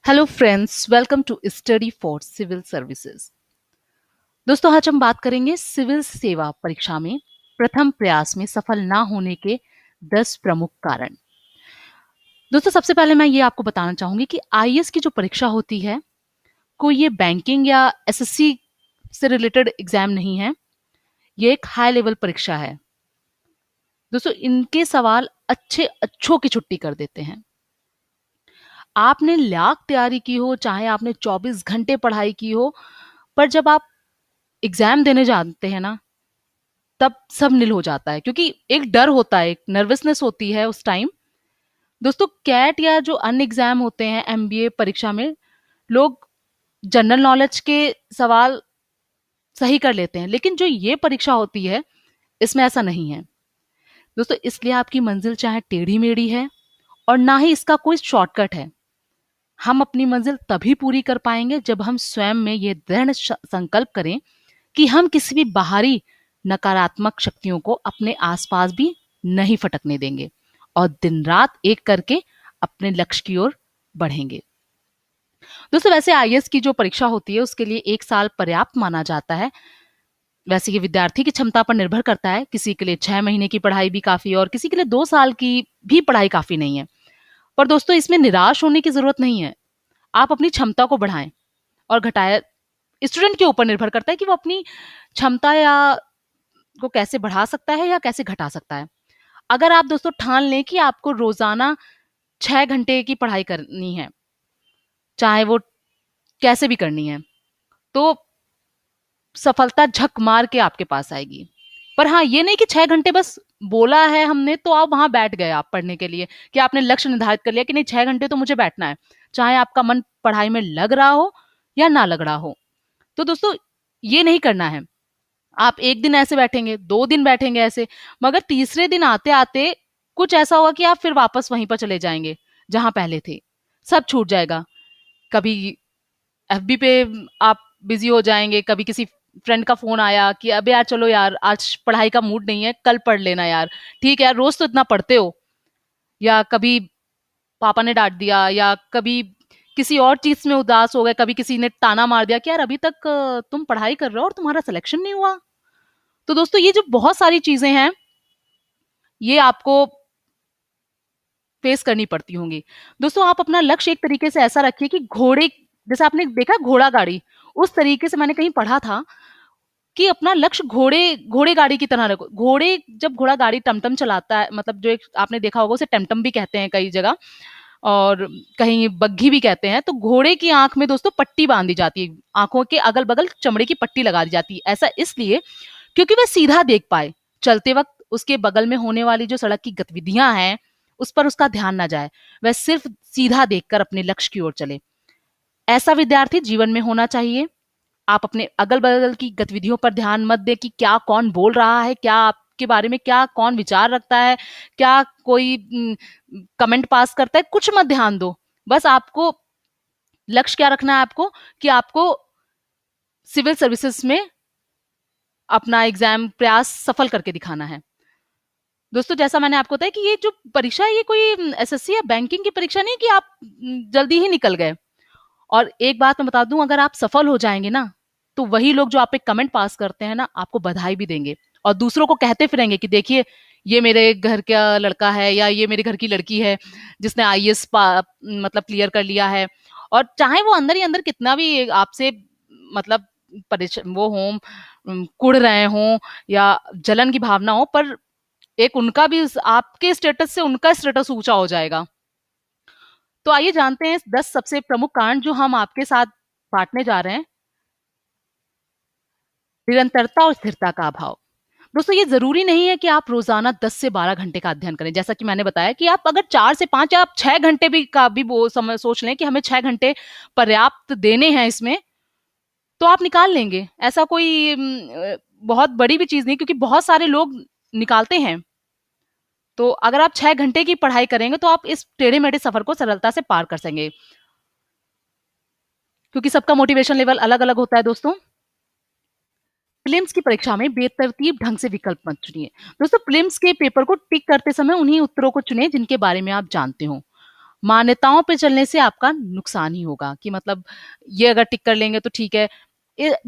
Hello friends, welcome to study for civil services. दोस्तों, आज हम बात करेंगे सिविल सेवा परीक्षा में प्रथम प्रयास में सफल ना होने के 10 प्रमुख कारण। दोस्तों, सबसे पहले मैं ये आपको बताना चाहूंगी कि आईएएस की जो परीक्षा होती है, कोई ये बैंकिंग या एसएससी से रिलेटेड एग्जाम नहीं है। ये एक हाई लेवल परीक्षा है। दोस्तों, इनके सवाल अच्छों की छुट्टी कर देते हैं। आपने लाख तैयारी की हो, चाहे आपने 24 घंटे पढ़ाई की हो, पर जब आप एग्जाम देने जाते हैं ना, तब सब नील हो जाता है, क्योंकि एक डर होता है, एक नर्वसनेस होती है उस टाइम। दोस्तों, कैट या जो अन्य एग्जाम होते हैं एमबीए परीक्षा में, लोग जनरल नॉलेज के सवाल सही कर लेते हैं, लेकिन जो ये परीक्षा होती है, इसमें ऐसा नहीं है। दोस्तों, इसलिए आपकी मंजिल चाहे टेढ़ी मेढ़ी है और ना ही इसका कोई शॉर्टकट है। हम अपनी मंजिल तभी पूरी कर पाएंगे जब हम स्वयं में ये दृढ़ संकल्प करें कि हम किसी भी बाहरी नकारात्मक शक्तियों को अपने आसपास भी नहीं फटकने देंगे और दिन रात एक करके अपने लक्ष्य की ओर बढ़ेंगे। दोस्तों, वैसे आईएएस की जो परीक्षा होती है उसके लिए 1 साल पर्याप्त माना जाता है। वैसे ये विद्यार्थी की क्षमता पर निर्भर करता है। किसी के लिए 6 महीने की पढ़ाई भी काफी और किसी के लिए 2 साल की भी पढ़ाई काफी नहीं है। पर दोस्तों, इसमें निराश होने की जरूरत नहीं है। आप अपनी क्षमता को बढ़ाएं और घटाएं। स्टूडेंट के ऊपर निर्भर करता है कि वो अपनी क्षमता या को कैसे बढ़ा सकता है या कैसे घटा सकता है। अगर आप दोस्तों ठान लें कि आपको रोजाना 6 घंटे की पढ़ाई करनी है, चाहे वो कैसे भी करनी है, तो सफलता झक मार के आपके पास आएगी। पर हाँ, ये नहीं कि 6 घंटे बस बोला है हमने तो आप वहां बैठ गए आप पढ़ने के लिए, कि आपने लक्ष्य निर्धारित कर लिया कि नहीं 6 घंटे तो मुझे बैठना है, चाहे आपका मन पढ़ाई में लग रहा हो या ना लग रहा हो। तो दोस्तों, ये नहीं करना है। आप एक दिन ऐसे बैठेंगे, 2 दिन बैठेंगे ऐसे, मगर तीसरे दिन आते आते कुछ ऐसा होगा कि आप फिर वापस वहीं पर चले जाएंगे जहां पहले थे। सब छूट जाएगा। कभी एफबी पे आप बिजी हो जाएंगे, कभी किसी फ्रेंड का फोन आया कि अबे यार चलो यार, आज पढ़ाई का मूड नहीं है, कल पढ़ लेना यार। ठीक है यार, रोज तो इतना पढ़ते हो। या कभी पापा ने डांट दिया, या कभी किसी और चीज में उदास हो गए, कभी किसी ने ताना मार दिया कि यार अभी तक तुम पढ़ाई कर रहे हो और तुम्हारा सिलेक्शन नहीं हुआ। तो दोस्तों, ये जो बहुत सारी चीजें हैं, ये आपको फेस करनी पड़ती होंगी। दोस्तों, आप अपना लक्ष्य एक तरीके से ऐसा रखिए कि घोड़े, जैसे आपने देखा घोड़ा गाड़ी, उस तरीके से मैंने कहीं पढ़ा था कि अपना लक्ष्य घोड़े घोड़े गाड़ी की तरह रखो। घोड़े, जब घोड़ा गाड़ी टमटम चलाता है, मतलब जो एक आपने देखा होगा, उसे टमटम भी कहते हैं कई जगह, और कहीं बग्घी भी कहते हैं। तो घोड़े की आंख में दोस्तों पट्टी बांधी जाती है, आंखों के अगल बगल चमड़े की पट्टी लगा दी जाती है। ऐसा इसलिए क्योंकि वह सीधा देख पाए, चलते वक्त उसके बगल में होने वाली जो सड़क की गतिविधियां हैं उस पर उसका ध्यान ना जाए, वह सिर्फ सीधा देखकर अपने लक्ष्य की ओर चले। ऐसा विद्यार्थी जीवन में होना चाहिए। आप अपने अगल बगल की गतिविधियों पर ध्यान मत दे कि क्या कौन बोल रहा है, क्या आपके बारे में क्या कौन विचार रखता है, क्या कोई कमेंट पास करता है, कुछ मत ध्यान दो। बस आपको लक्ष्य क्या रखना है, आपको कि आपको सिविल सर्विसेज में अपना एग्जाम प्रयास सफल करके दिखाना है। दोस्तों, जैसा मैंने आपको बताया कि ये जो परीक्षा है, ये कोई एसएससी या बैंकिंग की परीक्षा नहीं कि आप जल्दी ही निकल गए। और एक बात मैं बता दूं, अगर आप सफल हो जाएंगे ना, तो वही लोग जो आप पे कमेंट पास करते हैं ना, आपको बधाई भी देंगे और दूसरों को कहते फिरेंगे कि देखिए, ये मेरे घर का लड़का है या ये मेरे घर की लड़की है जिसने आईएएस मतलब क्लियर कर लिया है। और चाहे वो अंदर ही अंदर कितना भी आपसे मतलब वो हो, कुढ़ रहे हों या जलन की भावना हो, पर एक उनका भी आपके स्टेटस से उनका स्टेटस ऊंचा हो जाएगा। तो आइए जानते हैं 10 सबसे प्रमुख कारण जो हम आपके साथ बांटने जा रहे हैं। निरंतरता और स्थिरता का अभाव। दोस्तों, ये जरूरी नहीं है कि आप रोजाना 10 से 12 घंटे का अध्ययन करें। जैसा कि मैंने बताया कि आप अगर 4 से 5 या आप 6 घंटे भी का भी वो समय सोच लें कि हमें 6 घंटे पर्याप्त देने हैं इसमें, तो आप निकाल लेंगे। ऐसा कोई बहुत बड़ी भी चीज नहीं, क्योंकि बहुत सारे लोग निकालते हैं। तो अगर आप 6 घंटे की पढ़ाई करेंगे तो आप इस टेढ़े मेढ़े सफर को सरलता से पार कर सकेंगे, क्योंकि सबका मोटिवेशन लेवल अलग अलग होता है। दोस्तों, प्रीलिम्स की परीक्षा में बेतरतीब ढंग से विकल्प मत चुनिए। दोस्तों, प्रीलिम्स के पेपर को टिक करते समय उन्हीं उत्तरों को चुने जिनके बारे में आप जानते हो। मान्यताओं पे चलने से आपका नुकसान ही होगा कि मतलब ये अगर टिक कर लेंगे तो ठीक है।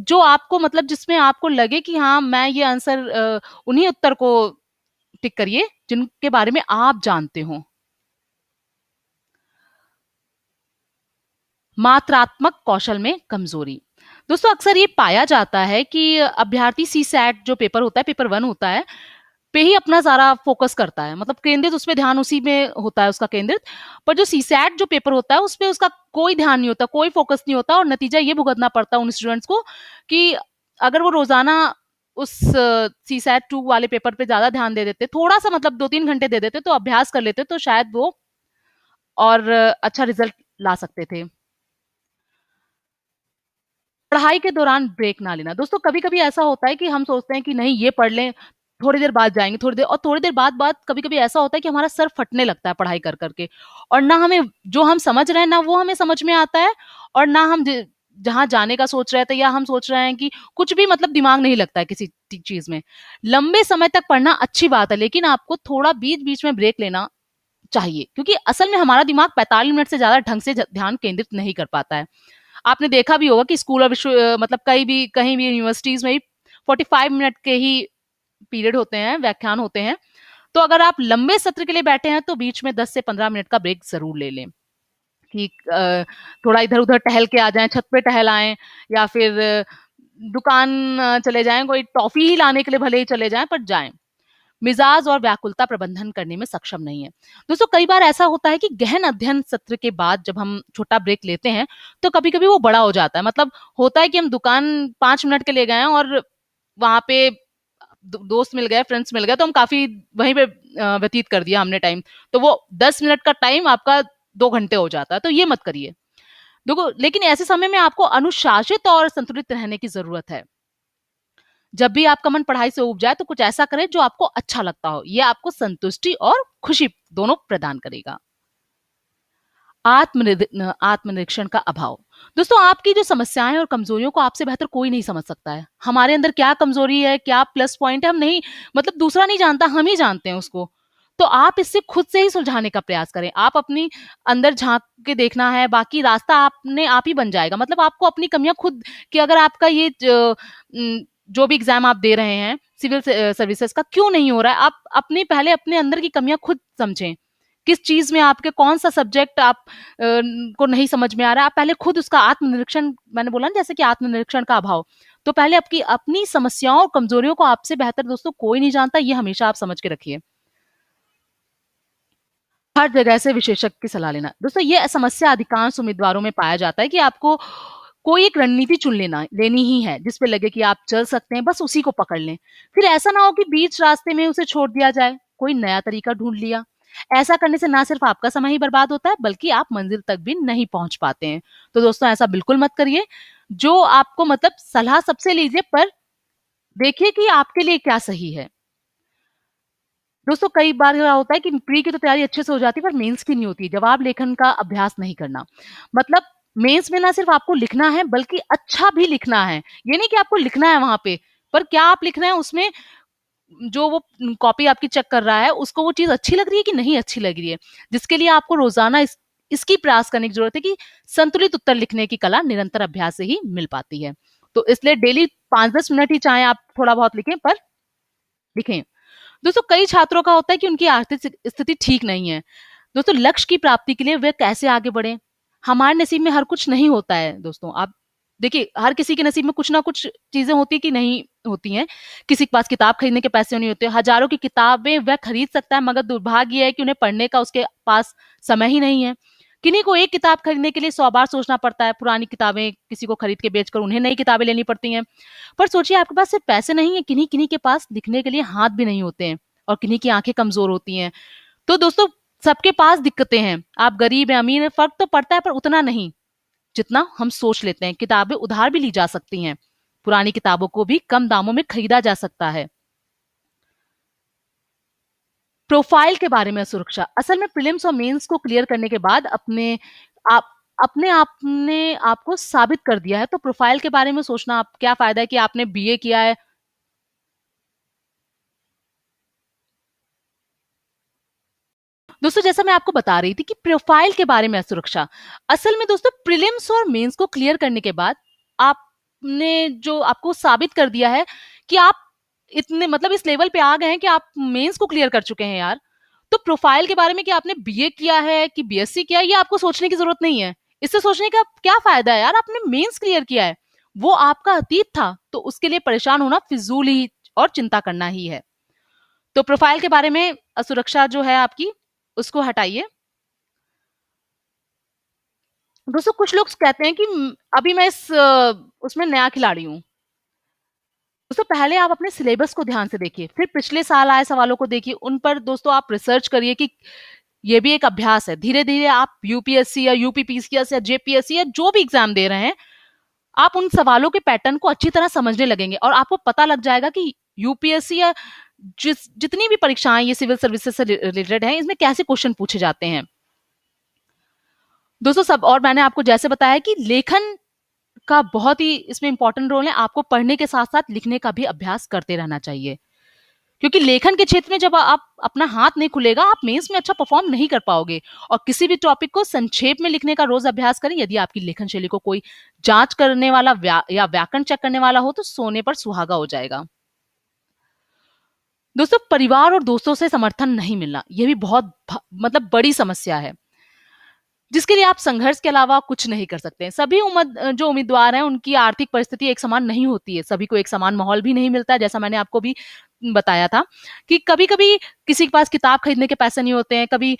जो आपको मतलब जिसमें आपको लगे कि हाँ मैं ये आंसर उन्हीं उत्तर को टिक करिए जिनके बारे में आप जानते हो। मात्रात्मक कौशल में कमजोरी। दोस्तों अक्सर ये पाया जाता है कि अभ्यर्थी सी सैट जो पेपर होता है, पेपर वन होता है, पे ही अपना सारा फोकस करता है, मतलब केंद्रित उस पे ध्यान उसी में होता है उसका केंद्रित। पर जो सीसैट जो पेपर होता है उस पे उसका कोई ध्यान नहीं होता, कोई फोकस नहीं होता, और नतीजा ये भुगतना पड़ता है उन स्टूडेंट्स को कि अगर वो रोजाना उस सीसैट 2 वाले पेपर पे ज्यादा ध्यान दे देते, थोड़ा सा मतलब 2-3 घंटे दे देते, तो अभ्यास कर लेते, तो शायद वो और अच्छा रिजल्ट ला सकते थे। पढ़ाई के दौरान ब्रेक ना लेना। दोस्तों कभी-कभी ऐसा होता है कि हम सोचते हैं कि नहीं ये पढ़ लें, थोड़ी देर बाद जाएँगे, थोड़ी देर बाद कभी-कभी ऐसा होता है कि हमारा सर फटने लगता है पढ़ाई कर के, और ना हमें जो हम समझ रहे हैं ना वो हमें समझ में आता है, और ना हम ज जहाँ जाने का सोच रहे थे या हम सोच रहे हैं कि कुछ भी मतलब दिमाग नहीं लगता है किसी चीज़ में। लंबे समय तक पढ़ना अच्छी बात है, लेकिन आपको थोड़ा बीच-बीच में ब्रेक लेना चाहिए, क्योंकि असल में हमारा दिमाग 45 मिनट से ज़्यादा ढंग से ध्यान केंद्रित नहीं कर पाता है। आपने देखा भी होगा कि स्कूल और मतलब कहीं भी यूनिवर्सिटीज में ही 45 मिनट के ही पीरियड होते हैं, व्याख्यान होते हैं। तो अगर आप लंबे सत्र के लिए बैठे हैं तो बीच में 10 से 15 मिनट का ब्रेक जरूर ले लें कि थोड़ा इधर उधर टहल के आ जाएं, छत पे टहल आएं, या फिर दुकान चले जाएं, कोई टॉफी ही लाने के लिए भले ही चले जाएं, पर जाएं। मिजाज और व्याकुलता प्रबंधन करने में सक्षम नहीं है। दोस्तों कई बार ऐसा होता है कि गहन अध्ययन सत्र के बाद जब हम छोटा ब्रेक लेते हैं तो कभी-कभी वो बड़ा हो जाता है। मतलब होता है कि हम दुकान 5 मिनट के लिए गए हैं और वहां पे दोस्त मिल गए, फ्रेंड्स मिल गए, तो हम काफी वहीं पे व्यतीत कर दिया हमने टाइम। तो वो 10 मिनट का टाइम आपका 2 घंटे हो जाता है, तो ये मत करिए। देखो लेकिन ऐसे समय में आपको अनुशासित और संतुलित रहने की जरूरत है। जब भी आपका मन पढ़ाई से ऊब जाए तो कुछ ऐसा करें जो आपको अच्छा लगता हो, ये आपको संतुष्टि और खुशी दोनों प्रदान करेगा। आत्मनिरीक्षण का अभाव। दोस्तों आपकी जो समस्याएं और कमजोरियों को आपसे बेहतर कोई नहीं समझ सकता है। हमारे अंदर क्या कमजोरी है, क्या प्लस पॉइंट है, हम नहीं, मतलब दूसरा नहीं जानता, हम ही जानते हैं उसको। तो आप इससे खुद से ही सुलझाने का प्रयास करें। आप अपनी अंदर झांक के देखना है, बाकी रास्ता आपने आप ही बन जाएगा। मतलब आपको अपनी कमियां खुद, कि अगर आपका ये जो भी एग्जाम आप दे रहे हैं सिविल सर्विसेज का क्यों नहीं हो रहा है, आप अपने पहले अपने अंदर की कमियां खुद समझें। किस चीज में आपके कौन सा सब्जेक्ट आप को नहीं समझ में आ रहा है, आप पहले खुद उसका आत्मनिरीक्षण, मैंने बोला ना जैसे कि आत्मनिरीक्षण का अभाव, तो पहले आपकी अपनी समस्याओं और कमजोरियों को आपसे बेहतर दोस्तों कोई नहीं जानता, ये हमेशा आप समझ के रखिए। हर जगह से विशेषज्ञ की सलाह लेना। दोस्तों ये समस्या अधिकांश उम्मीदवारों में पाया जाता है कि आपको कोई एक रणनीति चुन लेनी ही है जिस पे लगे कि आप चल सकते हैं, बस उसी को पकड़ लें। फिर ऐसा ना हो कि बीच रास्ते में उसे छोड़ दिया जाए, कोई नया तरीका ढूंढ लिया। ऐसा करने से ना सिर्फ आपका समय ही बर्बाद होता है बल्कि आप मंजिल तक भी नहीं पहुंच पाते हैं। तो दोस्तों ऐसा बिल्कुल मत करिए। जो आपको मतलब सलाह सबसे लीजिए, पर देखिए कि आपके लिए क्या सही है। दोस्तों कई बार क्या होता है कि प्री की तो तैयारी अच्छे से हो जाती है पर मेंस की नहीं होती, जवाब लेखन का अभ्यास नहीं करना। मतलब मेंस में ना सिर्फ आपको लिखना है बल्कि अच्छा भी लिखना है। ये नहीं कि आपको लिखना है वहां पे, पर क्या आप लिख रहे हैं उसमें, जो वो कॉपी आपकी चेक कर रहा है उसको वो चीज अच्छी लग रही है कि नहीं अच्छी लग रही है, जिसके लिए आपको रोजाना इसकी प्रयास करने की जरूरत है कि संतुलित उत्तर लिखने की कला निरंतर अभ्यास से ही मिल पाती है। तो इसलिए डेली 5-10 मिनट ही चाहे आप थोड़ा बहुत लिखें, पर लिखें। दोस्तों कई छात्रों का होता है कि उनकी आर्थिक स्थिति ठीक नहीं है। दोस्तों लक्ष्य की प्राप्ति के लिए वे कैसे आगे बढ़े। हमारे नसीब में हर कुछ नहीं होता है दोस्तों। आप देखिए हर किसी के नसीब में कुछ ना कुछ चीजें होती कि नहीं होती हैं। किसी के पास किताब खरीदने के पैसे नहीं होते, हजारों की किताबें वह खरीद सकता है, मगर दुर्भाग्य ये है कि उन्हें पढ़ने का उसके पास समय ही नहीं है। किन्हीं को एक किताब खरीदने के लिए 100 बार सोचना पड़ता है, पुरानी किताबें किसी को खरीद के बेचकर उन्हें नई किताबें लेनी पड़ती हैं। पर सोचिए आपके पास सिर्फ पैसे नहीं है, किन्हीं किन्हीं के पास लिखने के लिए हाथ भी नहीं होते हैं, और किन्हीं की आंखें कमजोर होती हैं। तो दोस्तों सबके पास दिक्कतें हैं, आप गरीब है अमीर है फर्क तो पड़ता है, पर उतना नहीं जितना हम सोच लेते हैं। किताबें उधार भी ली जा सकती हैं, पुरानी किताबों को भी कम दामों में खरीदा जा सकता है। प्रोफाइल के बारे में सुरक्षा। असल में प्रीलिम्स और मेंस को क्लियर करने के बाद आप अपने आपने आपको साबित कर दिया है, तो प्रोफाइल के बारे में सोचना आप क्या फायदा है कि आपने बीए किया है। दोस्तों जैसा मैं आपको बता रही थी कि प्रोफाइल के बारे में सुरक्षा, असल में दोस्तों प्रीलिम्स और मेंस को क्लियर करने के बाद आपने जो आपको साबित कर दिया है कि आप इतने मतलब इस लेवल पे आ गए हैं कि आप मेंस को क्लियर कर चुके हैं यार। तो प्रोफाइल के बारे में कि आपने बीए किया है कि बीएससी किया है, ये आपको सोचने की जरूरत नहीं है। इससे सोचने का क्या फायदा है यार, आपने मेंस क्लियर किया है, वो आपका अतीत था, तो उसके लिए परेशान होना फिजूल ही और चिंता करना ही है। तो प्रोफाइल के बारे में असुरक्षा जो है आपकी, उसको हटाइए। दोस्तों कुछ लोग कहते हैं कि अभी मैं इस उसमें नया खिलाड़ी हूँ। दोस्तों पहले आप अपने सिलेबस को ध्यान से देखिए, फिर पिछले साल आए सवालों को देखिए, उन पर दोस्तों आप रिसर्च करिए कि ये भी एक अभ्यास है। धीरे धीरे आप यूपीएससी या यूपीपीसीएस या जेपीएससी या जो भी एग्जाम दे रहे हैं, आप उन सवालों के पैटर्न को अच्छी तरह समझने लगेंगे और आपको पता लग जाएगा कि यूपीएससी या जितनी भी परीक्षाएं ये सिविल सर्विसेज से रिलेटेड हैं, इसमें कैसे क्वेश्चन पूछे जाते हैं दोस्तों सब। और मैंने आपको जैसे बताया कि लेखन का बहुत ही इसमें इंपॉर्टेंट रोल है। आपको पढ़ने के साथ साथ लिखने का भी अभ्यास करते रहना चाहिए, क्योंकि लेखन के क्षेत्र में जब आप अपना हाथ नहीं खुलेगा, आप मेंस में अच्छा परफॉर्म नहीं कर पाओगे। और किसी भी टॉपिक को संक्षेप में लिखने का रोज अभ्यास करें। यदि आपकी लेखन शैली को कोई जांच करने वाला या व्याकरण चेक करने वाला हो, तो सोने पर सुहागा हो जाएगा। दोस्तों परिवार और दोस्तों से समर्थन नहीं मिलना, यह भी बहुत मतलब बड़ी समस्या है, जिसके लिए आप संघर्ष के अलावा कुछ नहीं कर सकते हैं। सभी जो उम्मीदवार हैं, उनकी आर्थिक परिस्थिति एक समान नहीं होती है, सभी को एक समान माहौल भी नहीं मिलता है। जैसा मैंने आपको भी बताया था कि कभी कभी किसी के पास किताब खरीदने के पैसे नहीं होते हैं, कभी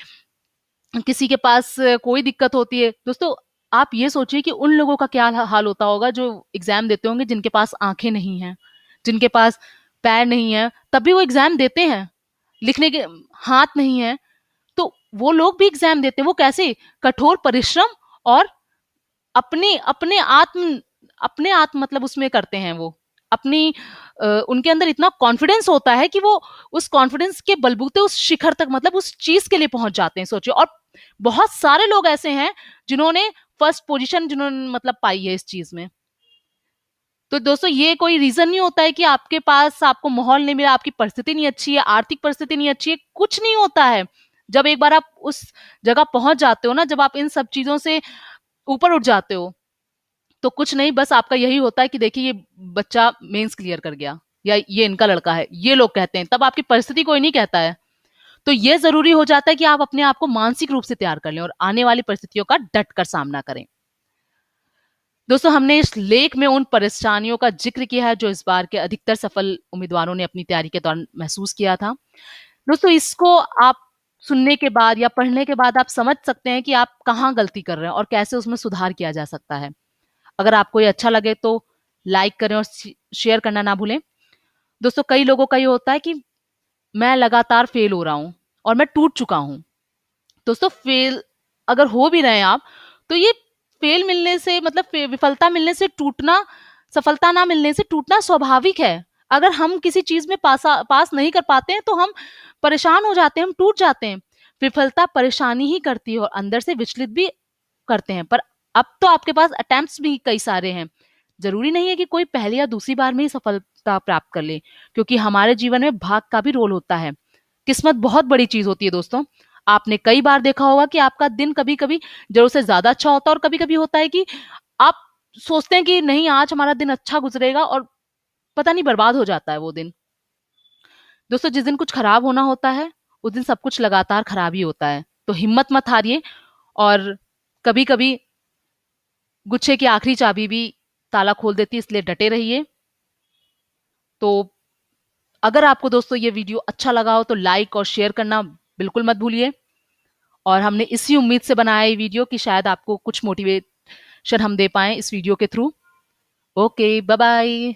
किसी के पास कोई दिक्कत होती है। दोस्तों आप ये सोचिए कि उन लोगों का क्या हाल होता होगा जो एग्जाम देते होंगे, जिनके पास आंखें नहीं हैं, जिनके पास पैर नहीं है, तब भी वो एग्जाम देते हैं। लिखने के हाथ नहीं है, तो वो लोग भी एग्जाम देते हैं। वो कैसे? कठोर परिश्रम और अपने अपने आत्म मतलब उसमें करते हैं। वो अपनी उनके अंदर इतना कॉन्फिडेंस होता है कि वो उस कॉन्फिडेंस के बलबूते उस शिखर तक मतलब उस चीज के लिए पहुंच जाते हैं। सोचिए, और बहुत सारे लोग ऐसे हैं जिन्होंने फर्स्ट पोजीशन जिन्होंने मतलब पाई है इस चीज में। तो दोस्तों ये कोई रीजन नहीं होता है कि आपके पास आपको माहौल नहीं मिला, आपकी परिस्थिति नहीं अच्छी है, आर्थिक परिस्थिति नहीं अच्छी है, कुछ नहीं होता है। जब एक बार आप उस जगह पहुंच जाते हो ना, जब आप इन सब चीजों से ऊपर उठ जाते हो, तो कुछ नहीं, बस आपका यही होता है कि देखिए ये बच्चा मेंस क्लियर कर गया, या ये इनका लड़का है, ये लोग कहते हैं। तब आपकी परिस्थिति कोई नहीं कहता है। तो ये जरूरी हो जाता है कि आप अपने आप को मानसिक रूप से तैयार कर लें और आने वाली परिस्थितियों का डट कर सामना करें। दोस्तों हमने इस लेख में उन परेशानियों का जिक्र किया है जो इस बार के अधिकतर सफल उम्मीदवारों ने अपनी तैयारी के दौरान महसूस किया था। दोस्तों इसको आप सुनने के बाद या पढ़ने के बाद आप समझ सकते हैं कि आप कहाँ गलती कर रहे हैं और कैसे उसमें सुधार किया जा सकता है। अगर आपको ये अच्छा लगे तो लाइक करें और शेयर करना ना भूलें। दोस्तों कई लोगों का ये होता है कि मैं लगातार फेल हो रहा हूं और मैं टूट चुका हूं। दोस्तों फेल अगर हो भी रहे हैं आप, तो ये फेल मिलने से मतलब विफलता मिलने से टूटना, सफलता ना मिलने से टूटना स्वाभाविक है। अगर हम किसी चीज में पास नहीं कर पाते हैं तो हम परेशान हो जाते हैं, हम टूट जाते हैं। विफलता परेशानी ही करती है और अंदर से विचलित भी करते हैं। पर अब तो आपके पास अटेम्प्ट्स भी कई सारे हैं। जरूरी नहीं है कि कोई पहली या दूसरी बार में ही सफलता प्राप्त कर ले, क्योंकि हमारे जीवन में भाग का भी रोल होता है। किस्मत बहुत बड़ी चीज होती है दोस्तों। आपने कई बार देखा होगा कि आपका दिन कभी कभी जरूर से ज्यादा अच्छा होता है, और कभी कभी होता है कि आप सोचते हैं कि नहीं आज हमारा दिन अच्छा गुजरेगा, और पता नहीं बर्बाद हो जाता है वो दिन। दोस्तों जिस दिन कुछ खराब होना होता है, उस दिन सब कुछ लगातार खराब ही होता है। तो हिम्मत मत हारिए, और कभी कभी गुच्छे की आखिरी चाबी भी ताला खोल देती है, इसलिए डटे रहिए। तो अगर आपको दोस्तों ये वीडियो अच्छा लगा हो तो लाइक और शेयर करना बिल्कुल मत भूलिए। और हमने इसी उम्मीद से बनाया ये वीडियो कि शायद आपको कुछ मोटिवेशन हम दे पाए इस वीडियो के थ्रू। Okay, bye bye.